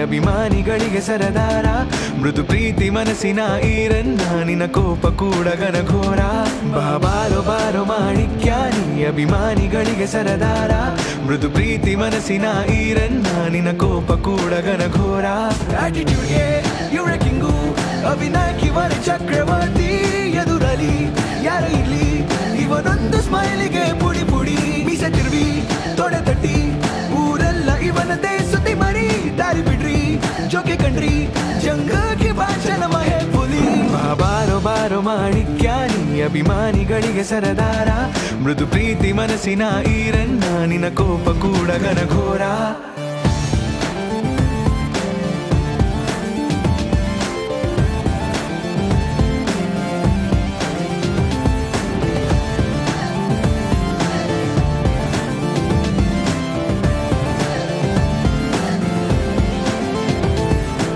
ಅಭಿಮಾನಿಗಳಿಗೆ ಸರದಾರ ಮೃದು ಪ್ರೀತಿ ಮನಸ್ಸಿನ ಈರನ್ನ ನಿನ್ನ ಕೋಪ ಕೂಡ ಘನಘೋರ ಬಾರೋ ಬಾರೋ ಮಾಣಿಕ್ಯ ನೀ ಅಭಿಮಾನಿಗಳಿಗೆ ಸರದಾರ ಮೃದು ಪ್ರೀತಿ ಮನಸ್ಸಿನ ಈರನ್ನ ನಿನ್ನ ಕೋಪ ಕೂಡ ಘನಘೋರ ಆಟಿಟ್ಯೂಡ್ಗೆ ಇವರ ಕಿಂಗು ಅವಿನಾಯಕಿ ವರ ಚಕ್ರವರ್ತಿ ಎದುರಲಿ ಯಾರ ಇರ್ಲಿ ಇವನೊಂದು ಸ್ಮೈಲಿಗೆ ಪುಡಿ ಪುಡಿ ಮೀಸೆ ತಿರುವಿ ತೊಡೆ ತಟ್ಟಿ ಊರೆಲ್ಲ ಇವನದೇ ಸುದ್ದಿ ಮರಿ ದಾರಿ ಬಿಡ್ರಿ ಜೋಕೆ ಕಂಡ್ರಿ ಜಂಗಕ್ಕೆ ಭಾಷಣ ಮಹೇ ಪುಲಿ ಬಾರೋ ಬಾರೋ ಮಾಣಿಕ್ಯ ನೀ ಅಭಿಮಾನಿಗಳಿಗೆ ಸರದಾರ ಮೃದು ಪ್ರೀತಿ ಮನಸ್ಸಿನ ಈರನ್ನ ನಿನ್ನ ಕೋಪ ಕೂಡ ಘನಘೋರ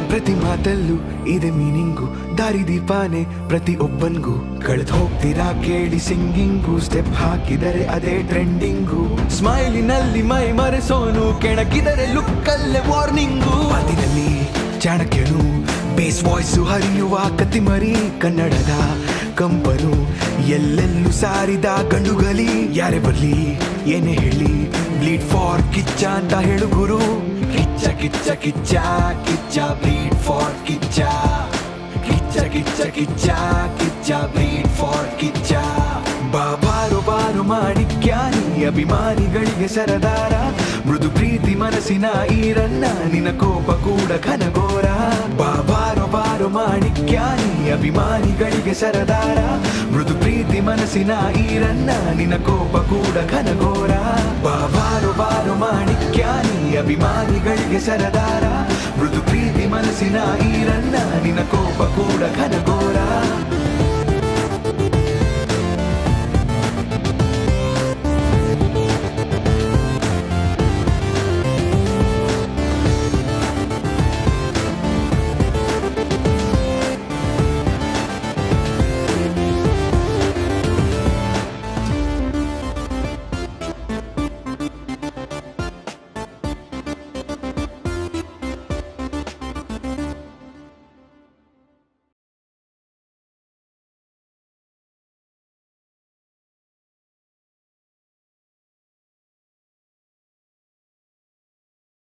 ಪ್ರತಿ ಮಾತಲ್ಲೂ ಇದೆ ಮೀನಿಂಗು ದಾರಿದೀಪಾನೆ ಪ್ರತಿಯೊಬ್ಬನ್ಗೂ ಕಳೆದು ಹೋಗ್ತೀರಾ ಕೇಳಿ ಸಿಂಗಿಂಗು ಸ್ಟೆಪ್ ಹಾಕಿದರೆ ಅದೇ ಟ್ರೆಂಡಿಂಗು ಸ್ಮೈಲಿನಲ್ಲಿ ಮೈ ಮರೆಸೋನು ಕೆಣಕಿದರೆ ಲುಕ್ಕಲ್ಲೇ ವಾರ್ನಿಂಗು ಮಾತಿನಲ್ಲಿ ಚಾಣಕ್ಯನು ಬೇಸ್ ವಾಯ್ಸು ಹರಿಯುವ ಕತಿಮರಿ ಕನ್ನಡದ ಕಂಪನು ಎಲ್ಲೆಲ್ಲೂ ಸಾರಿದ ಗಂಡುಗಲಿ ಯಾರೇ ಬರ್ಲಿ ಏನೇ ಹೇಳಿ ಬ್ಲೀಡ್ ಫಾರ್ ಕಿಚ್ಚ ಅಂತ ಹೇಳು ಗುರು Kiccha Kiccha Kiccha Kiccha bleed for Kiccha Kiccha Kiccha Kiccha Kiccha bleed for Kiccha ಬಾರೋ ಬಾರೋ ಮಾಣಿಕ್ಯ ನೀ ಅಭಿಮಾನಿಗಳಿಗೆ ಸರದಾರ ಮೃದು ಪ್ರೀತಿ ಮನಸ್ಸಿನ ಈರನ್ನ ನಿನ್ನ ಕೋಪ ಕೂಡ ಘನಘೋರ ಬಾರೋ ಬಾರೋ ಮಾಣಿಕ್ಯ ನೀ ಅಭಿಮಾನಿಗಳಿಗೆ ಸರದಾರ ಮೃದು ಪ್ರೀತಿ ಮನಸ್ಸಿನ ಈರನ್ನ ನಿನ್ನ ಕೋಪ ಕೂಡ ಘನಘೋರ ಬಾರೋ ಬಾರೋ ಮಾಣಿಕ್ಯ ನೀ ಅಭಿಮಾನಿಗಳಿಗೆ ಸರದಾರ ಮೃದು ಪ್ರೀತಿ ಮನಸ್ಸಿನ ಈರನ್ನ ನಿನ್ನ ಕೋಪ ಕೂಡ ಘನಘೋರ